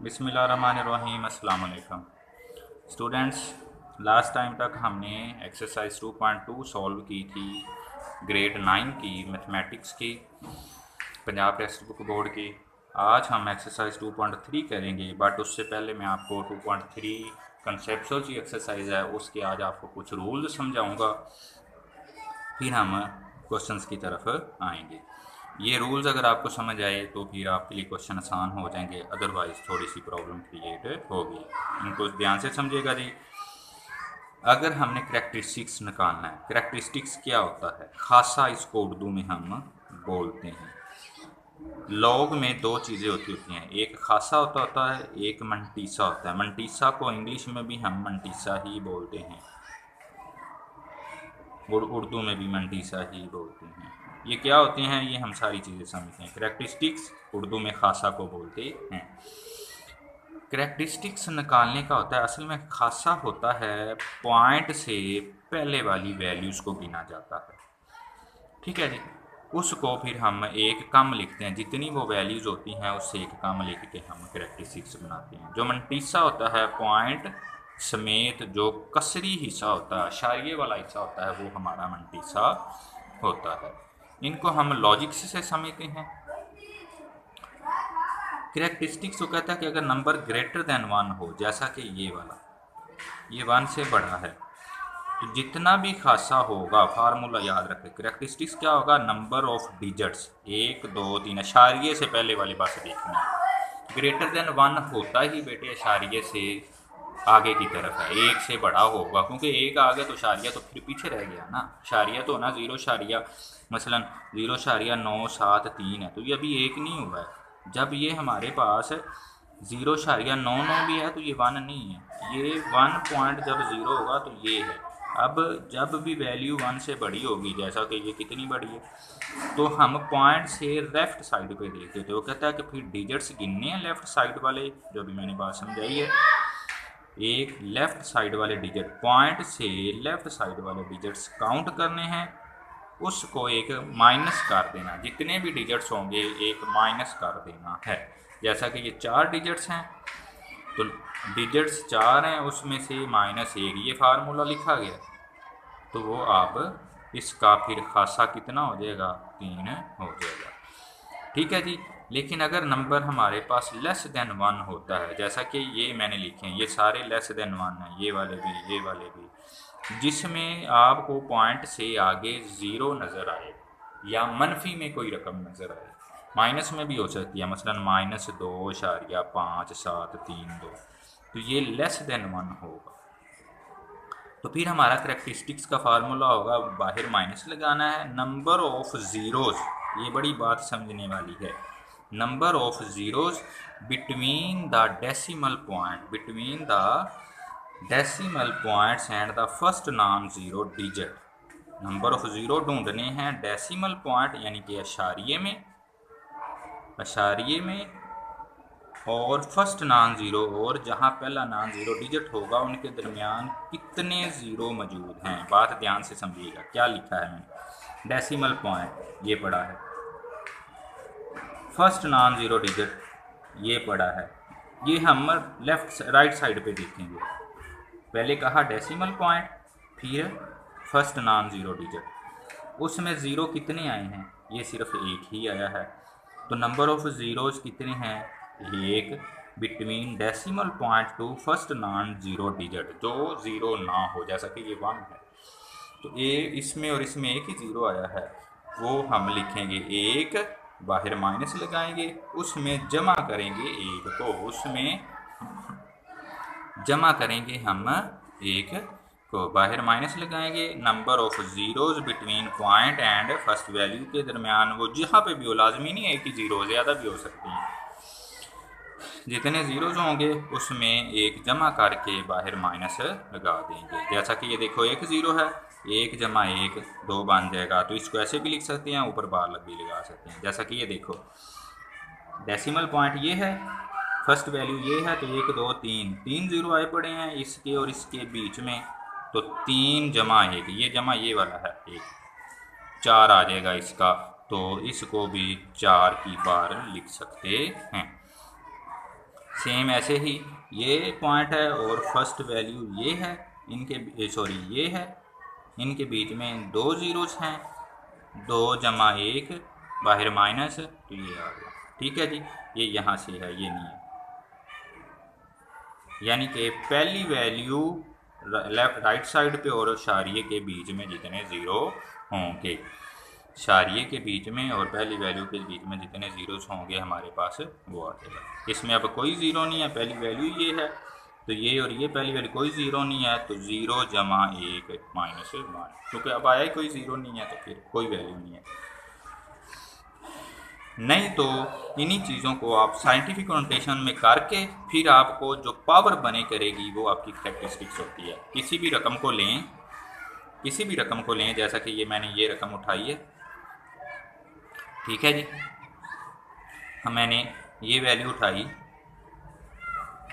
बिस्मिल्लाहिर्रहमानिर्रहीम। अस्सलाम वालेकुम स्टूडेंट्स। लास्ट टाइम तक हमने एक्सरसाइज 2.2 सॉल्व की थी, ग्रेड 9 की मैथमेटिक्स की, पंजाब टेक्स्ट बुक बोर्ड की। आज हम एक्सरसाइज 2.3 करेंगे, बट उससे पहले मैं आपको 2.3 कंसेप्चुअल जो एक्सरसाइज है उसके आज आपको कुछ रूल्स समझाऊंगा, फिर हम क्वेश्चंस की तरफ आएंगे। ये रूल्स अगर आपको समझ आए तो फिर आपके लिए क्वेश्चन आसान हो जाएंगे, अदरवाइज़ थोड़ी सी प्रॉब्लम क्रिएट होगी। इनको ध्यान से समझिएगा जी। अगर हमने करेक्टरिस्टिक्स निकालना है, करेक्टरिस्टिक्स क्या होता है, खासा इसको उर्दू में हम बोलते हैं। लॉग में दो चीज़ें होती हैं, एक खासा होता है, एक मंटीसा होता है। मंटीसा को इंग्लिश में भी हम मंटीसा ही बोलते हैं और उर्दू में भी मंटीसा ही बोलते हैं। ये क्या होती हैं, ये हम सारी चीज़ें समझते हैं। करेक्टरिस्टिक्स उर्दू में खासा को बोलते हैं। करेक्टरिस्टिक्स निकालने का होता है, असल में खासा होता है पॉइंट से पहले वाली वैल्यूज़ को गिना जाता है, ठीक है जी। उसको फिर हम एक कम लिखते हैं, जितनी वो वैल्यूज़ होती हैं उससे एक कम लिख के हम करेक्टरिस्टिक्स बनाते हैं। जो मंटीसा होता है पॉइंट समेत जो कसरी हिस्सा होता है, अशारिये वाला हिस्सा होता है, वो हमारा मंटीसा होता है। इनको हम लॉजिक से समझते हैं। करेक्टरिस्टिक्स तो कहता है कि अगर नंबर ग्रेटर देन 1 हो, जैसा कि ये वाला, ये 1 से बड़ा है, तो जितना भी खासा होगा, फार्मूला याद रखें, करेक्टरिस्टिक्स क्या होगा, नंबर ऑफ डिजिट्स 1 2 3, अशारिये से पहले वाली बात देखनी है। ग्रेटर देन 1 होता ही बेटे अशारिये से आगे की तरफ है, 1 से बड़ा होगा, क्योंकि 1 आ गया तो अशारिया तो फिर पीछे रह गया ना। अशारिया तो ना 0 मसलन 0.973 है, तो ये अभी 1 नहीं हुआ है। जब ये हमारे पास 0.99 भी है तो ये 1 नहीं है, ये 1 पॉइंट जब 0 होगा तो ये है। अब जब भी वैल्यू 1 से बड़ी होगी, जैसा कि ये कितनी बड़ी है, तो हम पॉइंट से लेफ़्ट साइड पे देखते थे। वो कहता है कि फिर डिजिट्स गिनने हैं लेफ़्ट साइड वाले, जो भी मैंने बात समझाई है। एक लेफ़्ट साइड वाले डिजिट, पॉइंट से लेफ़्ट साइड वाले डिजिट्स काउंट करने हैं, उसको एक माइनस कर देना, जितने भी डिजिट्स होंगे एक माइनस कर देना है। जैसा कि ये 4 डिजिट्स हैं, तो डिजिट्स 4 हैं, उसमें से -1, ये फार्मूला लिखा गया, तो वो आप इसका फिर खासा कितना हो जाएगा, 3 हो जाएगा, ठीक है जी। लेकिन अगर नंबर हमारे पास लेस देन 1 होता है, जैसा कि ये मैंने लिखे हैं, ये सारे लेस देन 1 हैं, ये वाले भी, ये वाले भी, जिसमें आपको पॉइंट से आगे 0 नज़र आए या मनफी में कोई रकम नज़र आए, माइनस में भी हो सकती है, मसलन -2.5732, तो ये लेस देन 1 होगा। तो फिर हमारा करेक्टरिस्टिक्स का फार्मूला होगा, बाहर माइनस लगाना है, नंबर ऑफ ज़ीरोज़, ये बड़ी बात समझने वाली है, number of zeros between the decimal point, between the decimal points and the first non zero digit. Number of zero ढूंढने हैं डेसिमल पॉइंट यानी कि अशारिये में, अशारिये में, और फर्स्ट नॉन ज़ीरो, और जहाँ पहला नॉन ज़ीरो डिजिट होगा उनके दरमियान कितने ज़ीरो मौजूद हैं। बात ध्यान से समझिएगा, क्या लिखा है मैंने, डेसिमल पॉइंट ये पड़ा है, फर्स्ट नॉन ज़ीरो डिजिट ये पड़ा है। ये हम लेफ़्ट राइट साइड पे देखेंगे, पहले कहा डेसिमल पॉइंट, फिर फर्स्ट नॉन ज़ीरो डिजिट, उसमें ज़ीरो कितने आए हैं, ये सिर्फ एक ही आया है, तो नंबर ऑफ ज़ीरोज़ कितने हैं, एक, between decimal point two first non zero digit, जो ज़ीरो ना हो, जैसा कि ये 1 है, तो ये इसमें और इसमें एक ही ज़ीरो आया है, वो हम लिखेंगे 1, बाहर माइनस लगाएंगे, उसमें जमा करेंगे 1 को, उसमें जमा करेंगे हम 1 को, बाहर माइनस लगाएंगे, number of zeros between point and first value के दरमियान, वो जहाँ पे भी हो, लाजमी नहीं है कि ज़ीरो, ज़्यादा भी हो सकती हैं, जितने ज़ीरोज़ होंगे उसमें एक जमा करके बाहर माइनस लगा देंगे। जैसा कि ये देखो 1 ज़ीरो है, 1 जमा 1 2 बन जाएगा, तो इसको ऐसे भी लिख सकते हैं, ऊपर बार भी लगा सकते हैं। जैसा कि ये देखो डेसिमल पॉइंट ये है, फर्स्ट वैल्यू ये है, तो 1 2 3 3 ज़ीरो आए पड़े हैं इसके और इसके बीच में, तो 3 जमा 1, ये जमा ये वाला है 1, 4 आ जाएगा इसका, तो इसको भी 4 की बार लिख सकते हैं। सेम ऐसे ही ये पॉइंट है और फर्स्ट वैल्यू ये है, इनके सॉरी ये है, इनके बीच में दो ज़ीरोज़ हैं, 2 जमा 1 बाहर माइनस, तो ये आ गया। ठीक है जी, ये यहाँ से है, ये नहीं है। यानी कि पहली वैल्यू लेफ्ट राइट साइड पे और शारिये के बीच में जितने ज़ीरो होंगे, शारिये के बीच में और पहली वैल्यू के बीच में जितने ज़ीरोस होंगे हमारे पास वो आ जाएगा। इसमें अब कोई ज़ीरो नहीं है, पहली वैल्यू ये है, तो ये और ये पहली वैल्यू कोई ज़ीरो नहीं है, तो 0 जमा 1 माइनस 1, क्योंकि अब आया ही कोई ज़ीरो नहीं है तो फिर कोई वैल्यू नहीं है। नहीं तो इन्हीं चीज़ों को आप साइंटिफिक नोटेशन में करके फिर आपको जो पावर बने करेगी वो आपकी कैरेक्टरिस्टिक्स होती है। किसी भी रकम को लें, किसी भी रकम को लें, जैसा कि ये मैंने ये रकम उठाई है, ठीक है जी, मैंने ये वैल्यू उठाई,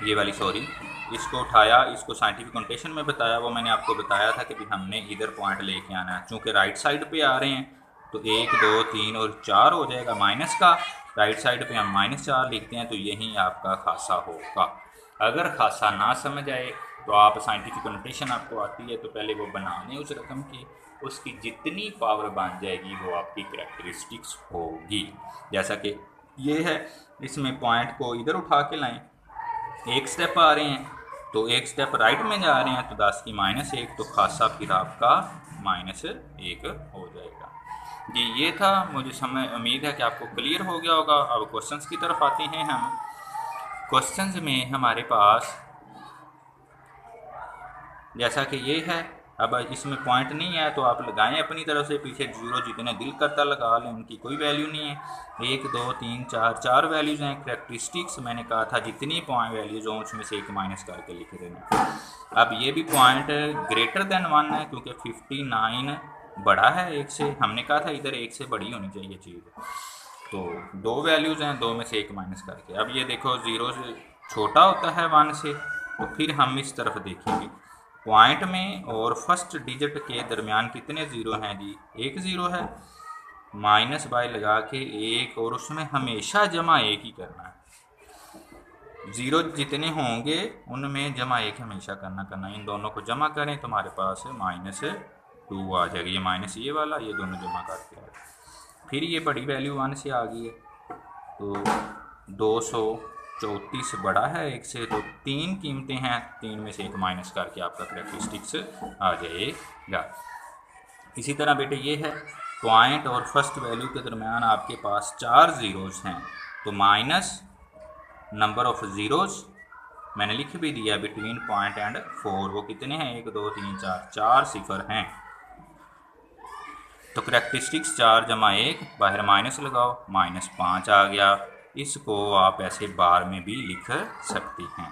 ये वाली सॉरी, इसको उठाया, इसको साइंटिफिक नोटेशन में बताया, वो मैंने आपको बताया था कि भी हमने इधर पॉइंट लेके आना है। चूँकि राइट साइड पे आ रहे हैं तो 1 2 3 और 4 हो जाएगा माइनस का, राइट साइड पे हम -4 लिखते हैं, तो यही आपका खासा होगा। अगर खासा ना समझ आए तो आप साइंटिफिक नोटेशन आपको आती है तो पहले वो बना लें उस रकम की, उसकी जितनी पावर बन जाएगी वो आपकी कैरेक्टरिस्टिक्स होगी। जैसा कि ये है, इसमें पॉइंट को इधर उठा के लाएं, एक स्टेप आ रहे हैं तो एक स्टेप राइट में जा रहे हैं तो 10 की -1, तो खासा फिर आपका -1 हो जाएगा। जी ये था, मुझे उम्मीद है कि आपको क्लियर हो गया होगा। अब क्वेश्चंस की तरफ आते हैं हम। क्वेश्चंस में हमारे पास जैसा कि ये है, अब इसमें पॉइंट नहीं है तो आप लगाएं अपनी तरफ से, पीछे जीरो जितने दिल करता लगा लें, उनकी कोई वैल्यू नहीं है। 1 2 3 4 वैल्यूज़ हैं। कैरेक्टरिस्टिक्स मैंने कहा था जितनी पॉइंट वैल्यूज हों उसमें से एक माइनस करके लिख देना। अब ये भी पॉइंट ग्रेटर देन 1 है क्योंकि 59 बड़ा है 1 से, हमने कहा था इधर 1 से बड़ी होनी चाहिए चीज़, तो 2 वैल्यूज़ हैं, 2 में से एक माइनस करके। अब ये देखो 0 से छोटा होता है 1 से, तो फिर हम इस तरफ देखेंगे पॉइंट में और फर्स्ट डिजिट के दरमियान कितने ज़ीरो हैं जी, 1 ज़ीरो है, माइनस बाय लगा के 1, और उसमें हमेशा जमा 1 ही करना है। ज़ीरो जितने होंगे उनमें जमा 1 हमेशा करना। इन दोनों को जमा करें तो हमारे पास -2 आ जाएगी। ये माइनस ये वाला, ये दोनों जमा करके आ गए। फिर ये बड़ी वैल्यू 1 से आ गई है, तो 234 बड़ा है 1 से, तो 3 कीमतें हैं, 3 में से एक माइनस करके आपका कैरेक्टरिस्टिक्स आ जाएगा। इसी तरह बेटे ये है, पॉइंट और फर्स्ट वैल्यू के दरमियान आपके पास 4 ज़ीरोज़ हैं, तो माइनस नंबर ऑफ ज़ीरोज़ मैंने लिख भी दिया बिटवीन पॉइंट एंड 4, वो कितने हैं 1 2 3 4 सिफर हैं। तो कैरेक्टरिस्टिक्स 4 जमा 1, बाहर माइनस लगाओ, -5 आ गया। इसको आप ऐसे बार में भी लिख सकते हैं।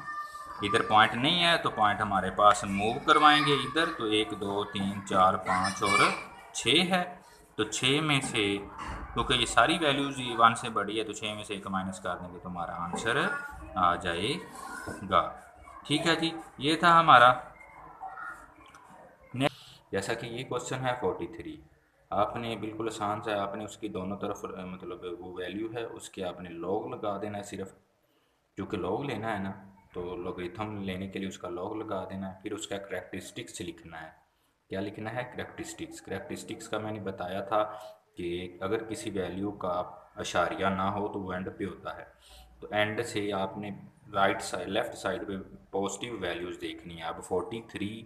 इधर पॉइंट नहीं है तो पॉइंट हमारे पास मूव करवाएंगे इधर, तो 1 2 3 4 5 और 6 है, तो 6 में से, क्योंकि ये सारी वैल्यूज़ 1 से बड़ी है तो 6 में से एक माइनस कर देंगे तो हमारा आंसर आ जाएगा। ठीक है जी, ये था हमारा। जैसा कि ये क्वेश्चन है 43, आपने बिल्कुल आसान सा, आपने उसकी दोनों तरफ मतलब वो वैल्यू है उसके आपने लॉग लगा देना है सिर्फ, क्योंकि लॉग लेना है ना, तो लॉगरिथम लेने के लिए उसका लॉग लगा देना है। फिर उसका कैरेक्टरिस्टिक्स लिखना है। क्या लिखना है? कैरेक्टरिस्टिक्स। कैरेक्टरिस्टिक्स का मैंने बताया था कि अगर किसी वैल्यू का अशारिया ना हो तो वो एंड पे होता है, तो एंड से आपने राइट साइड लेफ्ट साइड पे पॉजिटिव वैल्यूज़ देखनी है। अब 43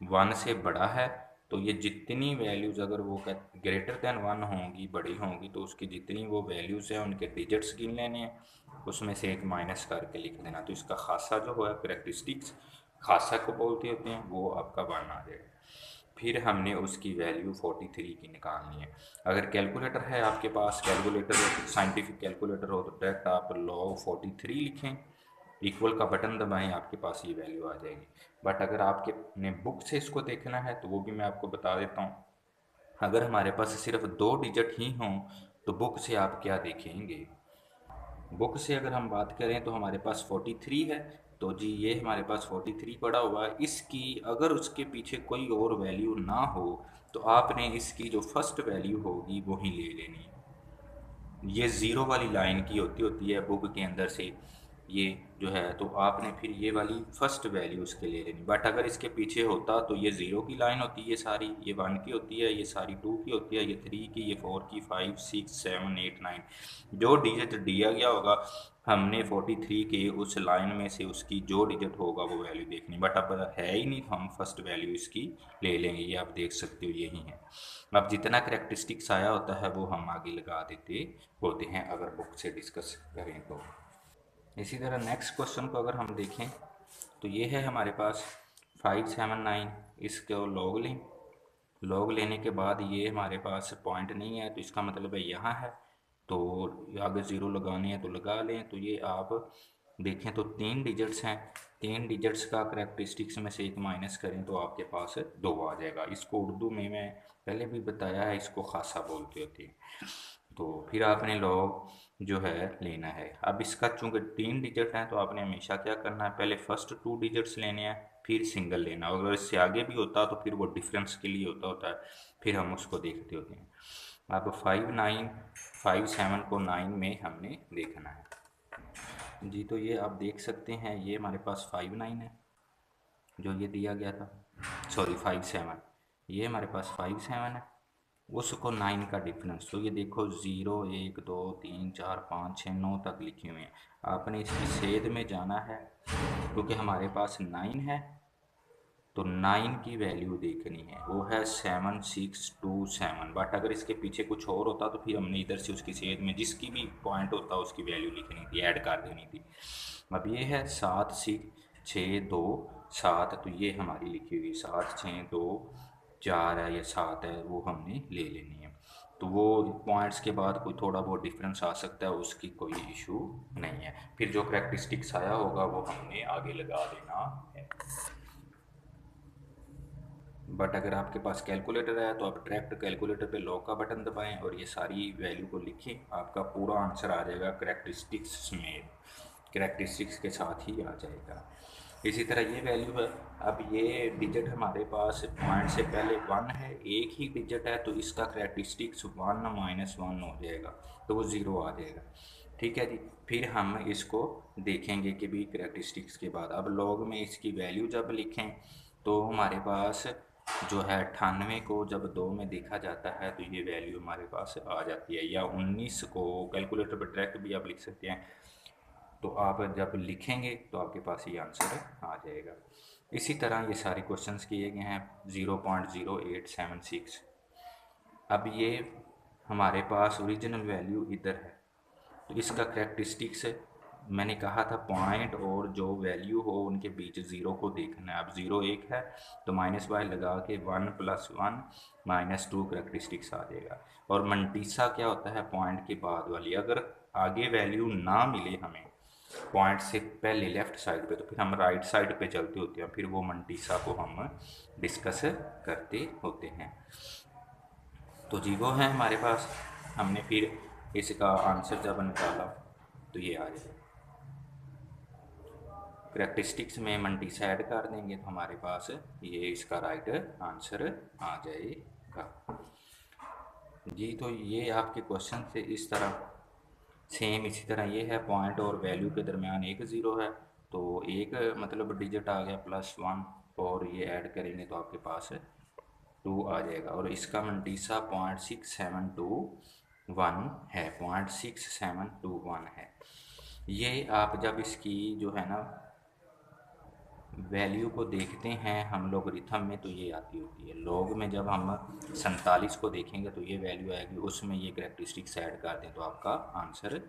1 से बड़ा है, तो ये जितनी वैल्यूज़ अगर वो ग्रेटर दैन 1 होंगी, बड़ी होंगी, तो उसकी जितनी वो वैल्यूज़ हैं उनके डिजिट्स गिन लेने हैं, उसमें से एक माइनस करके लिख देना। तो इसका खासा जो है कैरेक्टरिस्टिक्स खासा को बोलते होते हैं, वो आपका 1 आ जाएगा। फिर हमने उसकी वैल्यू 43 की निकालनी है। अगर कैलकुलेटर है आपके पास, कैलकुलेटर साइंटिफिक कैलकुलेटर हो तो डायरेक्ट आप log 43 लिखें, इक्वल का बटन दबाएं, आपके पास ये वैल्यू आ जाएगी। बट अगर आपके ने बुक से इसको देखना है तो वो भी मैं आपको बता देता हूँ। अगर हमारे पास सिर्फ 2 डिजिट ही हों तो बुक से आप क्या देखेंगे? बुक से अगर हम बात करें तो हमारे पास 43 है, तो जी ये हमारे पास 43 पड़ा हुआ है। इसकी अगर उसके पीछे कोई और वैल्यू ना हो तो आपने इसकी जो फर्स्ट वैल्यू होगी वो ही ले लेनी है। ये ज़ीरो वाली लाइन की होती है बुक के अंदर से, ये जो है, तो आपने फिर ये वाली फर्स्ट वैल्यू उसके ले लेनी। बट अगर इसके पीछे होता तो ये 0 की लाइन होती है सारी, ये 1 की होती है, ये सारी 2 की होती है, ये 3 की, ये 4 की, 5 6 7 8 9, जो डिजिट दिया गया होगा हमने 43 के उस लाइन में से उसकी जो डिजिट होगा वो वैल्यू देखनी। बट अब है ही नहीं, तो हम फर्स्ट वैल्यू इसकी ले लेंगे। ये आप देख सकते हो यही है। अब जितना करेक्टरिस्टिक्स आया होता है वो हम आगे लगा देते होते हैं अगर बुक से डिस्कस करें तो। इसी तरह नेक्स्ट क्वेश्चन को अगर हम देखें तो ये है हमारे पास 579, इसको लॉग लें। लॉग लेने के बाद ये हमारे पास पॉइंट नहीं है तो इसका मतलब है यहाँ है, तो आगे ज़ीरो लगाने हैं तो लगा लें। तो ये आप देखें तो 3 डिजिट्स हैं, 3 डिजिट्स का करेक्टरिस्टिक्स में से एक माइनस करें तो आपके पास 2 आ जाएगा। इसको उर्दू में मैं पहले भी बताया है, इसको खासा बोलते होते हैं। तो फिर आपने लॉग जो है लेना है। अब इसका चूंकि 3 डिजिट हैं तो आपने हमेशा क्या करना है, पहले फर्स्ट 2 डिजिट्स लेने हैं फिर सिंगल लेना। अगर इससे आगे भी होता तो फिर वो डिफरेंस के लिए होता है, फिर हम उसको देखते होते हैं। अब 5 9 5 7 को 9 में हमने देखना है जी। तो ये आप देख सकते हैं, ये हमारे पास 5 9 है जो ये दिया गया था, सॉरी 5 7, ये हमारे पास 5 7 है, उसको 9 का डिफरेंस। तो ये देखो 0 1 2 3 4 5 6 9 तक लिखे हुए हैं। आपने इसकी सेध में जाना है क्योंकि हमारे पास 9 है, तो 9 की वैल्यू देखनी है, वो है 7 6 2 7। बट अगर इसके पीछे कुछ और होता तो फिर हमने इधर से उसकी सेध में जिसकी भी पॉइंट होता उसकी वैल्यू लिखनी थी, ऐड कर देनी थी। अब ये है 7 6 2 7, तो ये हमारी लिखी हुई 7 6 2 4 है या 7 है, वो हमने ले लेनी है। तो वो पॉइंट्स के बाद कोई थोड़ा बहुत डिफरेंस आ सकता है, उसकी कोई इशू नहीं है। फिर जो करेक्टरिस्टिक्स आया होगा वो हमने आगे लगा देना है। बट अगर आपके पास कैलकुलेटर है तो आप डायरेक्ट कैलकुलेटर पे लॉक का बटन दबाएं और ये सारी वैल्यू को लिखें, आपका पूरा आंसर आ जाएगा करेक्टरिस्टिक्स में, करेक्टरिस्टिक्स के साथ ही आ जाएगा। इसी तरह ये वैल्यू है, अब ये डिजिट हमारे पास पॉइंट से पहले 1 है, एक ही डिजिट है, तो इसका करेक्टरिस्टिक्स 1 माइनस 1 हो जाएगा, तो वो 0 आ जाएगा। ठीक है जी। फिर हम इसको देखेंगे कि भी करेक्टरिस्टिक्स के बाद अब लॉग में इसकी वैल्यू जब लिखें तो हमारे पास जो है 98 को जब 2 में देखा जाता है तो ये वैल्यू हमारे पास आ जाती है, या 19 को कैलकुलेटर पर डायरेक्ट भी आप लिख सकते हैं। तो आप जब लिखेंगे तो आपके पास ये आंसर आ जाएगा। इसी तरह ये सारे क्वेश्चंस किए गए हैं 0.0876। अब ये हमारे पास ओरिजिनल वैल्यू इधर है, तो इसका करेक्टरिस्टिक्स मैंने कहा था पॉइंट और जो वैल्यू हो उनके बीच 0 को देखना है। अब 0 1 है तो माइनस वाई लगा के 1 + 1 -2 करेक्टरिस्टिक्स आ जाएगा। और मंटीसा क्या होता है, पॉइंट के बाद वाली। अगर आगे वैल्यू ना मिले हमें पॉइंट से पहले लेफ़्ट साइड पे, तो फिर हम राइट साइड पे चलते होते हैं, फिर वो मंटीसा को हम डिस्कस करते होते हैं। तो जी वो है हमारे पास, हमने फिर इसका आंसर जब निकाला तो ये आ जाएगा। करेक्टरिस्टिक्स में मंटीसा ऐड कर देंगे तो हमारे पास ये इसका राइट आंसर आ जाएगा जी। तो ये आपके क्वेश्चन से इस तरह सेम इसी तरह ये है, पॉइंट और वैल्यू के दरमियान एक 0 है, तो एक मतलब डिजिट आ गया +1, और ये ऐड करेंगे तो आपके पास 2 आ जाएगा। और इसका मंटीसा 0.6721 है, 0.6721 है। ये आप जब इसकी जो है ना वैल्यू को देखते हैं हम लोग रिथम में तो ये आती होती है, लॉग में जब हम 47 को देखेंगे तो ये वैल्यू आएगी, उसमें ये करेक्टरिस्टिक्स ऐड कर दें तो आपका आंसर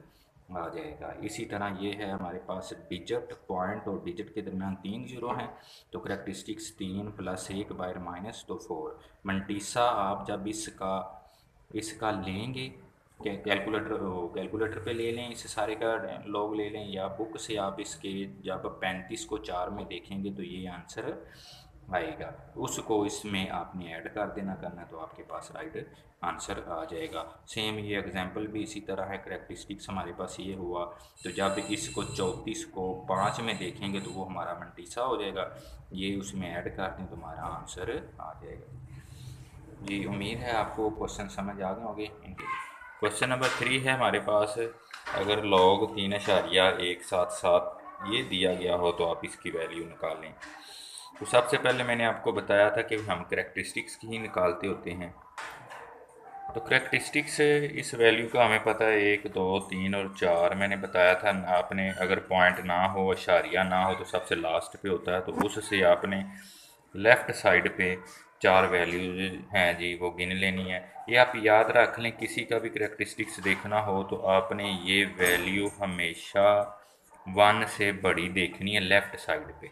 आ जाएगा। इसी तरह ये है हमारे पास डिजिट, पॉइंट और डिजिट के दरमियान 3 0 हैं, तो करेक्टरिस्टिक्स 3 + 1 बाय माइनस तो 4। मंटीसा आप जब इसका लेंगे कैलकुलेटर पे ले लें, इस सारे का लॉग ले लें, या बुक से आप इसके जब 35 को 4 में देखेंगे तो ये आंसर आएगा, उसको इसमें आपने ऐड कर देना करना, तो आपके पास राइट आंसर आ जाएगा। सेम ये एग्जांपल भी इसी तरह है, करेक्टरिस्टिक्स हमारे पास ये हुआ, तो जब इसको 34 को 5 में देखेंगे तो वो हमारा मंटीसा हो जाएगा, ये उसमें ऐड कर दें तो हमारा आंसर आ जाएगा जी। उम्मीद है आपको क्वेश्चन समझ आ गए होंगे इनके। क्वेश्चन नंबर 3 है हमारे पास, अगर log 3.177 ये दिया गया हो तो आप इसकी वैल्यू निकालें। तो सबसे पहले मैंने आपको बताया था कि हम करेक्टरिस्टिक्स की ही निकालते होते हैं। तो करेक्टरिस्टिक्स इस वैल्यू का हमें पता है 1, 2, 3 और 4। मैंने बताया था आपने अगर पॉइंट ना हो, अशारिया ना हो, तो सबसे लास्ट पे होता है, तो उससे आपने लेफ़्ट साइड पे 4 वैल्यूज हैं जी वो गिन लेनी है। ये आप याद रख लें, किसी का भी करेक्टरिस्टिक्स देखना हो तो आपने ये वैल्यू हमेशा 1 से बड़ी देखनी है लेफ़्ट साइड पे।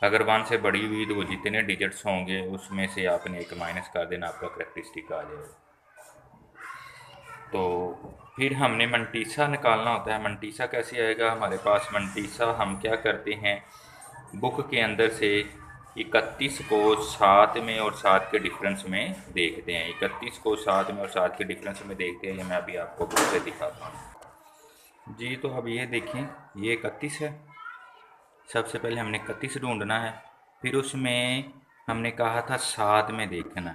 अगर 1 से बड़ी हुई तो वो जितने डिजिट्स होंगे उसमें से आपने एक माइनस कर देना, आपका करेक्टरिस्टिक आ जाएगा। तो फिर हमने मंटीसा निकालना होता है। मंटीसा कैसे आएगा हमारे पास? मंटीसा हम क्या करते हैं, बुक के अंदर से 31 को 7 में और 7 के डिफरेंस में देखते हैं। 31 को 7 में और 7 के डिफरेंस में देखते हैं, ये मैं अभी आपको बुक से दिखाता हूँ जी। तो अब ये देखें, ये 31 है। सबसे पहले हमने 31 ढूंढना है, फिर उसमें हमने कहा था 7 में देखना।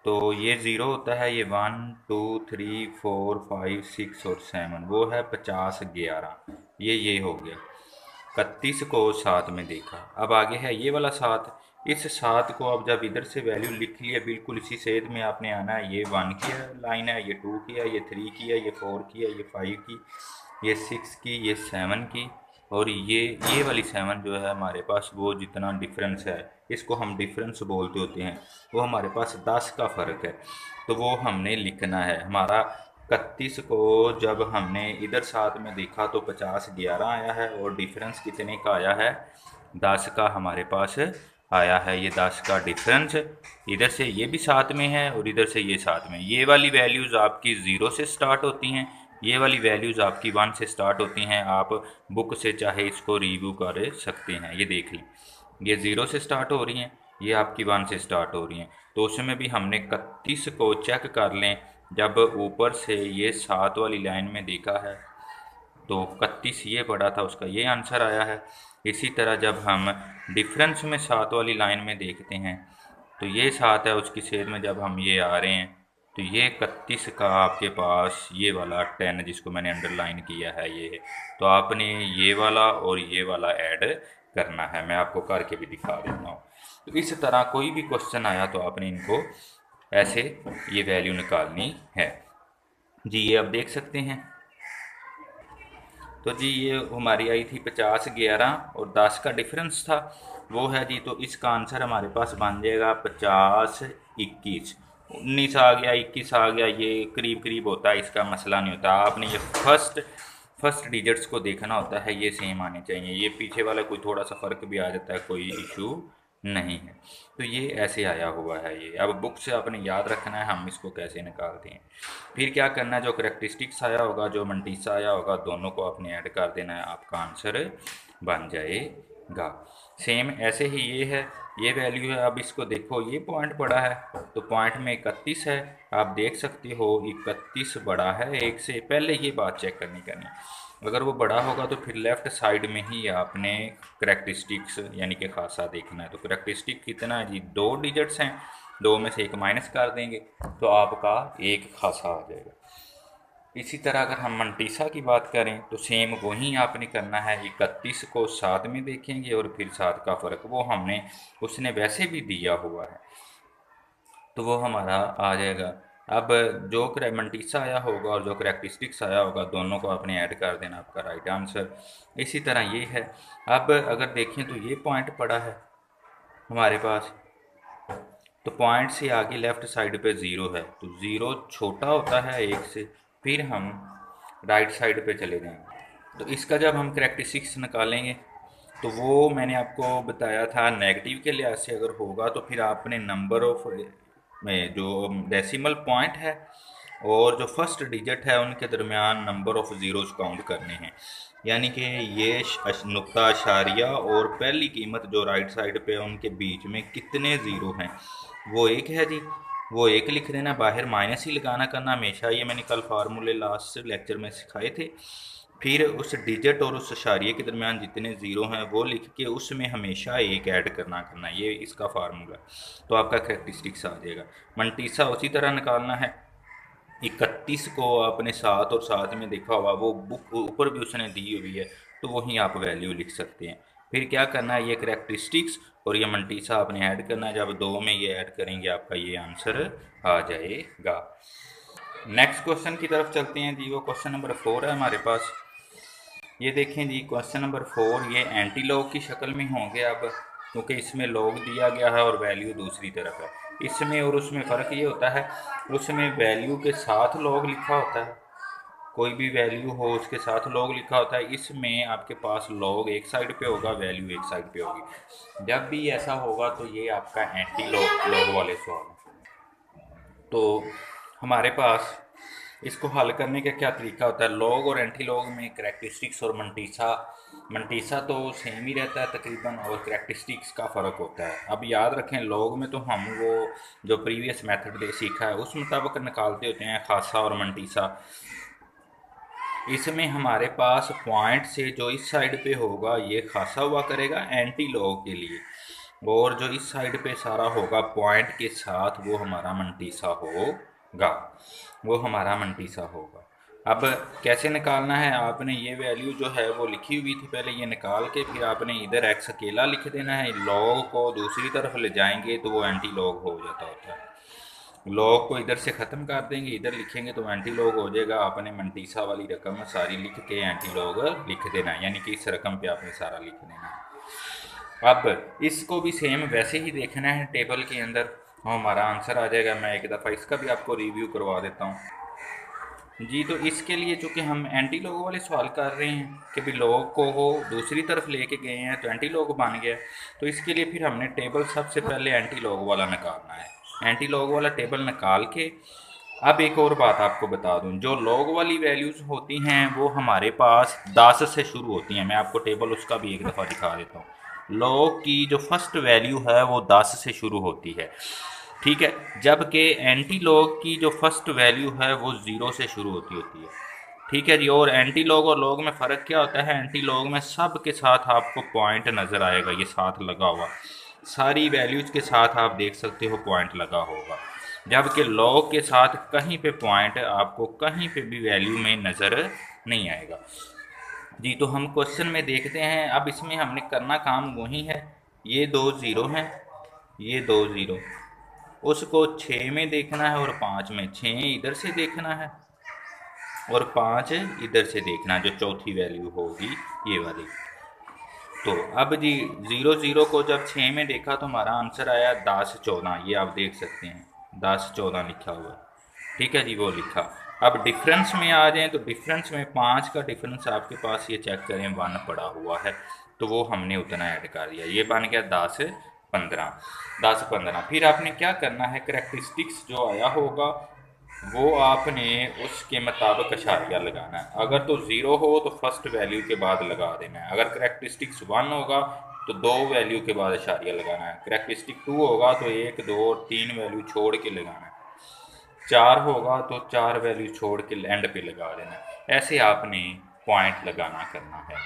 तो ये 0 होता है, ये 1, 2, 3, 4, 5, 6 और 7, वो है 50, 11, ये हो गया। 31 को 7 में देखा। अब आगे है ये वाला 7। इस 7 को अब जब इधर से वैल्यू लिख लिया, बिल्कुल इसी सेध में आपने आना है। ये 1 की लाइन है, ये 2 की है, ये 3 की है, ये 4 की है, ये 5 की, ये 6 की, ये 7 की, और ये वाली 7 जो है हमारे पास, वो जितना डिफरेंस है, इसको हम डिफरेंस बोलते होते हैं, वो हमारे पास 10 का फ़र्क है। तो वो हमने लिखना है। हमारा 31 को जब हमने इधर 7 में देखा तो 50, 11 आया है, और डिफरेंस कितने का आया है? 10 का हमारे पास आया है। ये 10 का डिफरेंस, इधर से ये भी 7 में है और इधर से ये 7 में। ये वाली वैल्यूज़ आपकी 0 से स्टार्ट होती हैं, ये वाली वैल्यूज़ आपकी 1 से स्टार्ट होती हैं। आप बुक से चाहे इसको रिव्यू कर सकते हैं। ये देख लें, ये 0 से स्टार्ट हो रही हैं, ये आपकी 1 से स्टार्ट हो रही हैं। तो उसमें भी हमने 31 को चेक कर लें, जब ऊपर से ये 7 वाली लाइन में देखा है तो 31 ये पड़ा था, उसका ये आंसर आया है। इसी तरह जब हम डिफरेंस में 7 वाली लाइन में देखते हैं तो ये 7 है, उसकी सेध में जब हम ये आ रहे हैं तो ये 31 का आपके पास ये वाला 10 जिसको मैंने अंडरलाइन किया है ये है। तो आपने ये वाला और ये वाला ऐड करना है। मैं आपको करके भी दिखा देता हूँ। तो इस तरह कोई भी क्वेश्चन आया तो आपने इनको ऐसे ये वैल्यू निकालनी है जी। ये आप देख सकते हैं। तो जी ये हमारी आई थी 50, 11 और 10 का डिफरेंस था, वो है जी। तो इसका आंसर हमारे पास बन जाएगा 50, 21। 19 आ गया, 21 आ गया, ये करीब करीब होता है, इसका मसला नहीं होता। आपने ये फर्स्ट डिजिट्स को देखना होता है, ये सेम आने चाहिए। ये पीछे वाला कोई थोड़ा सा फ़र्क भी आ जाता है, कोई इशू नहीं है। तो ये ऐसे आया हुआ है ये। अब बुक से आपने याद रखना है हम इसको कैसे निकालते हैं। फिर क्या करना है, जो करेक्टरिस्टिक्स आया होगा, जो मंटीसा आया होगा, दोनों को आपने ऐड कर देना है, आपका आंसर बन जाएगा। सेम ऐसे ही ये है, ये वैल्यू है। अब इसको देखो, ये पॉइंट बड़ा है तो पॉइंट में 31 है। आप देख सकते हो 31 बड़ा है एक से, पहले ये बात चेक करनी। अगर वो बड़ा होगा तो फिर लेफ़्ट साइड में ही आपने करेक्टरिस्टिक्स यानी कि खासा देखना है। तो करेक्टरिस्टिक कितना है जी? 2 डिजिट्स हैं, 2 में से एक माइनस कर देंगे तो आपका एक खासा आ जाएगा। इसी तरह अगर हम मंटीसा की बात करें तो सेम वही आपने करना है। 31 को 7 में देखेंगे और फिर 7 का फ़र्क वो हमने उसने वैसे भी दिया हुआ है, तो वो हमारा आ जाएगा। अब जो मंटीसा आया होगा और जो करेक्टरिस्टिक्स आया होगा, दोनों को आपने ऐड कर देना, आपका राइट आंसर। इसी तरह ये है। अब अगर देखें तो ये पॉइंट पड़ा है हमारे पास, तो पॉइंट से आगे लेफ़्ट साइड पे 0 है, तो 0 छोटा होता है 1 से। फिर हम राइट साइड पे चले जाएंगे, तो इसका जब हम करेक्टरिस्टिक्स निकालेंगे तो वो मैंने आपको बताया था, नेगेटिव के लिहाज से अगर होगा तो फिर आपने नंबर ऑफ में जो डेसिमल पॉइंट है और जो फर्स्ट डिजिट है उनके दरमियान नंबर ऑफ ज़ीरोज़ काउंट करने हैं। यानी कि ये नुक्ता अशारिया और पहली कीमत जो राइट साइड पे है उनके बीच में कितने ज़ीरो हैं, वो एक है जी। वो एक लिख देना, बाहर माइनस ही लगाना करना हमेशा। ये मैंने कल फार्मूले लास्ट लेक्चर में सिखाए थे। फिर उस डिजिट और उस अशारिये के दरमियान जितने ज़ीरो हैं वो लिख के उसमें हमेशा एक ऐड करना, ये इसका फार्मूला। तो आपका करेक्टरिस्टिक्स आ जाएगा। मंटीसा उसी तरह निकालना है। 31 को आपने 7 और 7 में देखा होगा, वो बुक ऊपर भी उसने दी हुई है, तो वहीं आप वैल्यू लिख सकते हैं। फिर क्या करना है, ये करेक्टरिस्टिक्स और ये मल्टीसा आपने ऐड करना है। जब 2 में ये ऐड करेंगे आपका ये आंसर आ जाएगा। नेक्स्ट क्वेश्चन की तरफ चलते हैं जी। वो क्वेश्चन नंबर 4 है हमारे पास। ये देखें जी, क्वेश्चन नंबर 4 ये एंटी लॉग की शक्ल में होंगे अब, क्योंकि इसमें लॉग दिया गया है और वैल्यू दूसरी तरफ है। इसमें और उसमें फ़र्क ये होता है, उसमें वैल्यू के साथ लॉग लिखा होता है, कोई भी वैल्यू हो उसके साथ लॉग लिखा होता है। इसमें आपके पास लॉग एक साइड पे होगा, वैल्यू एक साइड पे होगी। जब भी ऐसा होगा तो ये आपका एंटी लॉग लॉग वाले सवाल हैं। तो हमारे पास इसको हल करने का क्या तरीका होता है। लॉग और एंटी लॉग में करेक्टरिस्टिक्स और मंटीसा तो सेम ही रहता है तकरीबन, और करेक्टरिस्टिक्स का फ़र्क होता है। अब याद रखें, लॉग में तो हम वो जो प्रीवियस मेथड दे सीखा है उस मुताबिक निकालते होते हैं, खासा और मंटीसा। इसमें हमारे पास पॉइंट से जो इस साइड पे होगा ये खासा हुआ करेगा एंटी लॉग के लिए, और जो इस साइड पे सारा होगा पॉइंट के साथ वो हमारा मंटीसा होगा, वो हमारा मंटीसा होगा। अब कैसे निकालना है, आपने ये वैल्यू जो है वो लिखी हुई थी पहले, ये निकाल के फिर आपने इधर एक्स अकेला लिख देना है। लॉग को दूसरी तरफ ले जाएंगे तो वो एंटी लॉग हो जाता होता है। लॉग को इधर से ख़त्म कर देंगे, इधर लिखेंगे तो एंटी लॉग हो जाएगा। आपने मंटीसा वाली रकम सारी लिख के एंटी लॉग लिख देना है, यानी कि इस रकम पे आपने सारा लिख देना है। अब इसको भी सेम वैसे ही देखना है टेबल के अंदर, हमारा आंसर आ जाएगा। मैं एक दफ़ा इसका भी आपको रिव्यू करवा देता हूँ जी। तो इसके लिए चूँकि हम एंटी लॉग वाले सवाल कर रहे हैं कि भी लॉग को वो दूसरी तरफ लेके गए हैं तो एंटी लॉग बन गया, तो इसके लिए फिर हमने टेबल सबसे पहले एंटी लॉग वाला निकालना है। एंटी लॉग वाला टेबल निकाल के, अब एक और बात आपको बता दूं, जो लॉग वाली वैल्यूज़ होती हैं वो हमारे पास 10 से शुरू होती हैं। मैं आपको टेबल उसका भी एक दफ़ा दिखा देता हूँ। लॉग की जो फर्स्ट वैल्यू है वो 10 से शुरू होती है, ठीक है, जबकि एंटी लॉग की जो फर्स्ट वैल्यू है वो 0 से शुरू होती है, ठीक है जी। और एंटी लॉग और लॉग में फ़र्क क्या होता है, एंटी लॉग में सब के साथ आपको पॉइंट नज़र आएगा, ये साथ लगा हुआ, सारी वैल्यूज़ के साथ आप देख सकते हो पॉइंट लगा होगा, जबकि लॉग के साथ कहीं पे पॉइंट आपको कहीं पे भी वैल्यू में नज़र नहीं आएगा जी। तो हम क्वेश्चन में देखते हैं, अब इसमें हमने करना काम वही है, ये 2 ज़ीरो हैं, ये 2 ज़ीरो, उसको 6 में देखना है और 5 में। 6 इधर से देखना है और 5 इधर से देखना है, जो चौथी वैल्यू होगी ये वाली। तो अब जी 0 0 को जब 6 में देखा तो हमारा आंसर आया 10 14, ये आप देख सकते हैं 10 14 लिखा हुआ, ठीक है जी, वो लिखा। अब डिफरेंस में आ जाएं तो डिफरेंस में 5 का डिफरेंस आपके पास ये चेक करें 1 पड़ा हुआ है, तो वो हमने उतना ऐड कर दिया, ये बन गया 10 15, 10 15। फिर आपने क्या करना है, करेक्टरिस्टिक्स जो आया होगा वो आपने उसके मुताबिक अशारिया लगाना है। अगर तो ज़ीरो हो तो फर्स्ट वैल्यू के बाद लगा देना है, अगर करेक्टरिस्टिक्स 1 होगा तो 2 वैल्यू के बाद अशारिया लगाना है, करेक्टरिस्टिक 2 होगा तो 1 2 और 3 वैल्यू छोड़ के लगाना है, 4 होगा तो 4 वैल्यू छोड़ के एंड पे लगा देना है। ऐसे आपने पॉइंट लगाना करना है।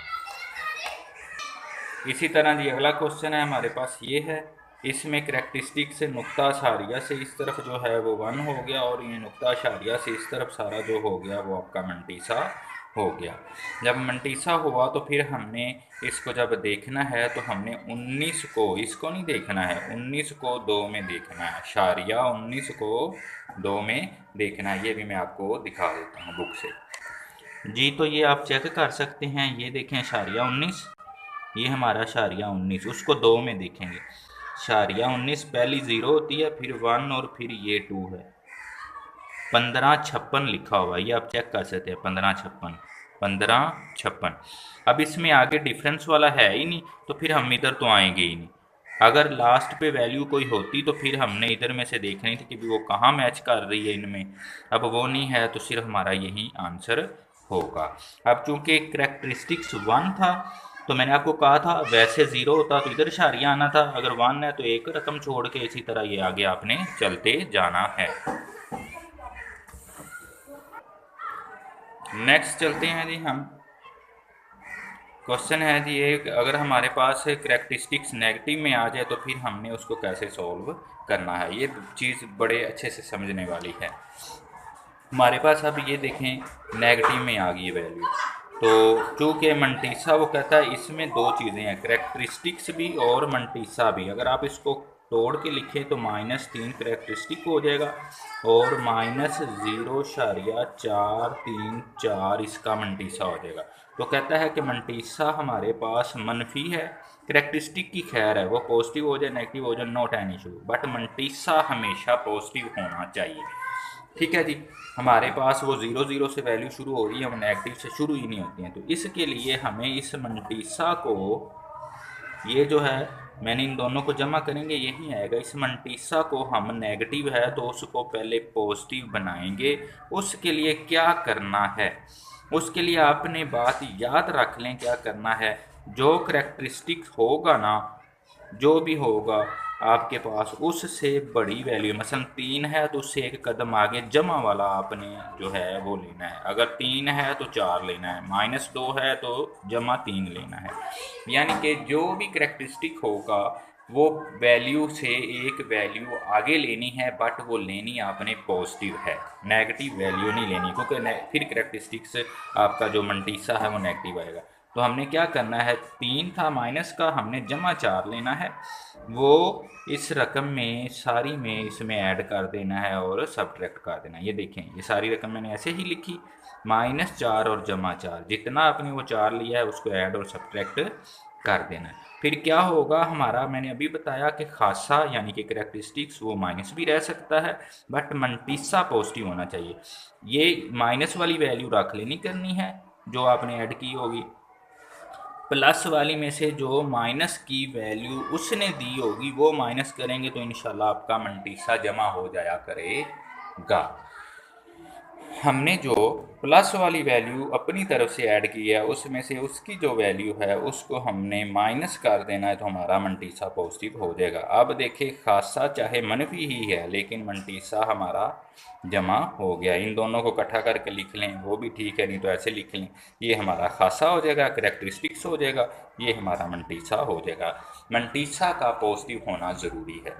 इसी तरह जी अगला क्वेश्चन है हमारे पास, ये है, इसमें करेक्टरिस्टिक से नुक्ता अशारिया से इस तरफ जो है वो 1 हो गया, और ये नुक्ता अशारिया से इस तरफ सारा जो हो गया वो आपका मंटीसा हो गया। जब मंटीसा हुआ तो फिर हमने इसको जब देखना है तो हमने 19 को, इसको नहीं देखना है, 19 को 2 में देखना है, अशारिया 19 को 2 में देखना है। ये भी मैं आपको दिखा देता हूँ बुक से जी। तो ये आप चेक कर सकते हैं, ये देखें अशारिया 19, ये हमारा शारिया 19, उसको 2 में देखेंगे, शारिया 19 पहली 0 होती है, फिर 1 और फिर ये 2 है, 15 56 लिखा हुआ है, ये आप चेक कर सकते हैं 15 56 15 56। अब इसमें आगे डिफरेंस वाला है ही नहीं तो फिर हम इधर तो आएंगे ही नहीं। अगर लास्ट पे वैल्यू कोई होती तो फिर हमने इधर में से देखनी थी कि वो कहाँ मैच कर रही है इनमें, अब वो नहीं है तो सिर्फ हमारा यही आंसर होगा। अब चूंकि करेक्टरिस्टिक्स 1 था तो मैंने आपको कहा था वैसे 0 होता तो इधर इशारिया आना था, अगर 1 है तो एक रकम छोड़ के इसी तरह ये आगे आपने चलते जाना है। नेक्स्ट चलते हैं जी हम, क्वेश्चन है जी एक, अगर हमारे पास करेक्टरिस्टिक्स नेगेटिव में आ जाए तो फिर हमने उसको कैसे सॉल्व करना है। ये चीज़ बड़े अच्छे से समझने वाली है। हमारे पास अब ये देखें नेगेटिव में आ गई वैल्यू। तो चूँकि मंटीसा वो कहता है इसमें दो चीज़ें हैं, करेक्टरिस्टिक्स भी और मंटीसा भी। अगर आप इसको तोड़ के लिखें तो -3 करेक्टरिस्टिक हो जाएगा और -0.434 इसका मंटीसा हो जाएगा। तो कहता है कि मंटीसा हमारे पास मनफी है, करेक्टरिस्टिक की खैर है वो पॉजिटिव हो जाए नेगेटिव हो जाए नॉट एन इशू, बट मंटीसा हमेशा पॉजिटिव होना चाहिए। ठीक है जी। हमारे पास वो 0 से वैल्यू शुरू हो रही है, वो नेगेटिव से शुरू ही नहीं होती हैं। तो इसके लिए हमें इस मंटीसा को, ये जो है मैंने इन दोनों को जमा करेंगे यही आएगा। इस मंटीसा को हम नेगेटिव है तो उसको पहले पॉजिटिव बनाएंगे। उसके लिए क्या करना है, उसके लिए आपने बात याद रख लें क्या करना है। जो करेक्टरिस्टिक्स होगा ना, जो भी होगा आपके पास उससे बड़ी वैल्यू, मसलन 3 है तो उससे एक कदम आगे जमा वाला आपने जो है वो लेना है। अगर 3 है तो 4 लेना है, -2 है तो जमा 3 लेना है। यानी कि जो भी करेक्टरिस्टिक होगा वो वैल्यू से एक वैल्यू आगे लेनी है, बट वो लेनी आपने पॉजिटिव है, नेगेटिव वैल्यू नहीं लेनी, क्योंकि फिर करेक्टरिस्टिक्स आपका जो मंटीसा है वो नेगेटिव आएगा। तो हमने क्या करना है, 3 था माइनस का, हमने जमा 4 लेना है, वो इस रकम में सारी में इसमें ऐड कर देना है और सब्ट्रैक्ट कर देना है। ये देखें ये सारी रकम मैंने ऐसे ही लिखी, -4 और जमा 4, जितना आपने वो 4 लिया है उसको ऐड और सब्ट्रैक्ट कर देना है। फिर क्या होगा हमारा, मैंने अभी बताया कि खासा यानी कि करेक्टरिस्टिक्स वो माइनस भी रह सकता है, बट मंटीसा पॉजिटिव होना चाहिए। ये माइनस वाली वैल्यू रख लेनी करनी है जो आपने ऐड की होगी, प्लस वाली में से जो माइनस की वैल्यू उसने दी होगी वो माइनस करेंगे तो इंशाल्लाह आपका मंटीसा जमा हो जाया करेगा। हमने जो प्लस वाली वैल्यू अपनी तरफ से ऐड की है उसमें से उसकी जो वैल्यू है उसको हमने माइनस कर देना है तो हमारा मंटीसा पॉजिटिव हो जाएगा। अब देखिए खासा चाहे मनफी ही है लेकिन मंटीसा हमारा जमा हो गया। इन दोनों को इकट्ठा करके लिख लें वो भी ठीक है, नहीं तो ऐसे लिख लें, ये हमारा खासा हो जाएगा, करेक्टरिस्टिक्स हो जाएगा, ये हमारा मंटीसा हो जाएगा। मंटीसा का पॉजिटिव होना ज़रूरी है।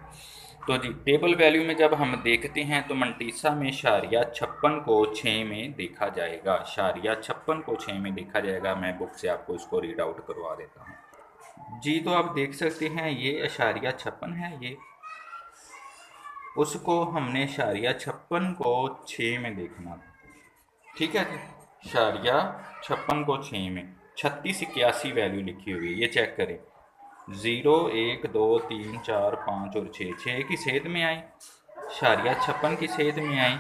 तो जी टेबल वैल्यू में जब हम देखते हैं तो मंटीसा में शारिया 56 को 6 में देखा जाएगा, शारिया 56 को 6 में देखा जाएगा। मैं बुक से आपको इसको रीड आउट करवा देता हूँ जी। तो आप देख सकते हैं ये अशारिया 56 है, ये उसको हमने शारिया 56 को 6 में देखना, ठीक है जी। शारिया 56 को 6 में 36 81 वैल्यू लिखी हुई है, ये चेक करें। 0 1 2 3 4 5 और 6 की सेध में आई, शारिया 56 की सेध में आई।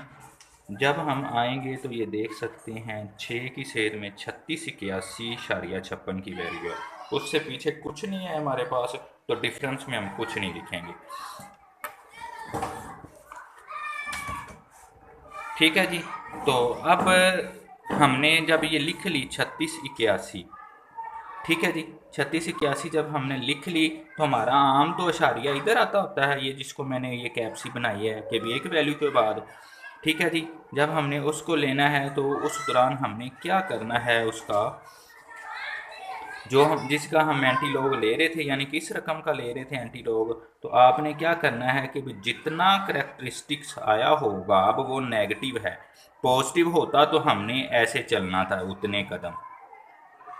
जब हम आएंगे तो ये देख सकते हैं 6 की सेध में 36 81 शारिया 56 की वैल्यू है, उससे पीछे कुछ नहीं है हमारे पास, तो डिफरेंस में हम कुछ नहीं लिखेंगे। ठीक है जी। तो अब हमने जब ये लिख ली 36 81, ठीक है जी, 36 81 जब हमने लिख ली तो हमारा आम तो अशारिया इधर आता होता है, ये जिसको मैंने ये कैप्सी बनाई है कि भी एक वैल्यू के बाद, ठीक है जी। जब हमने उसको लेना है तो उस दौरान हमने क्या करना है, उसका जो हम जिसका हम एंटी लॉग ले रहे थे यानी कि इस रकम का ले रहे थे एंटी लॉग, तो आपने क्या करना है कि जितना करेक्टरिस्टिक्स आया होगा, अब वो नेगेटिव है, पॉजिटिव होता तो हमने ऐसे चलना था उतने कदम,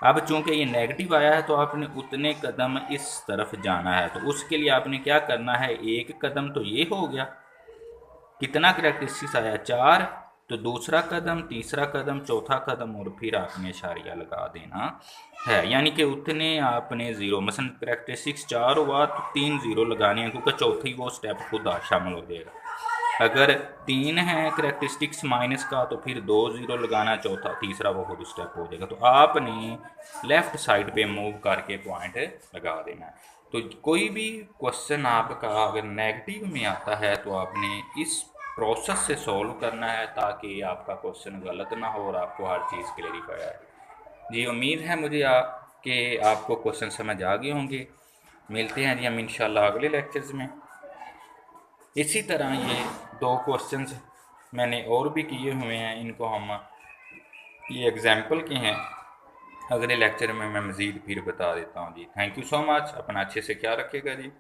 अब चूंकि ये नेगेटिव आया है तो आपने उतने कदम इस तरफ जाना है। तो उसके लिए आपने क्या करना है, एक कदम तो ये हो गया, कितना करेक्टरिस्टिक्स आया 4, तो दूसरा कदम, तीसरा कदम, चौथा कदम और फिर आपने इशारिया लगा देना है, यानी कि उतने आपने ज़ीरो, मसलन करेक्टरिस्टिक्स 4 हुआ तो 3 ज़ीरो लगाने हैं क्योंकि चौथी वो स्टेप खुद शामिल हो जाएगा। अगर 3 है करेक्टरिस्टिक्स माइनस का तो फिर 2 ज़ीरो लगाना, चौथा तीसरा वो खुद स्टेप हो जाएगा। तो आपने लेफ़्ट साइड पे मूव करके पॉइंट लगा देना है। तो कोई भी क्वेश्चन आपका अगर नेगेटिव में आता है तो आपने इस प्रोसेस से सॉल्व करना है ताकि आपका क्वेश्चन गलत ना हो और आपको हर चीज़ क्लेरिफाई आए। जी उम्मीद है मुझे कि आपको क्वेश्चन समझ आ गए होंगे। मिलते हैं जी हम इंशाल्लाह अगले लेक्चर्स में। इसी तरह ये 2 क्वेश्चंस मैंने और भी किए हुए हैं, इनको हम ये एग्जाम्पल के हैं, अगले लेक्चर में मैं मज़ीद फिर बता देता हूँ जी। थैंक यू सो मच, अपना अच्छे से ख्याल रखिएगा जी।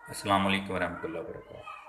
अस्सलाम वालेकुम रहमतुल्लाहि व बरकातहू।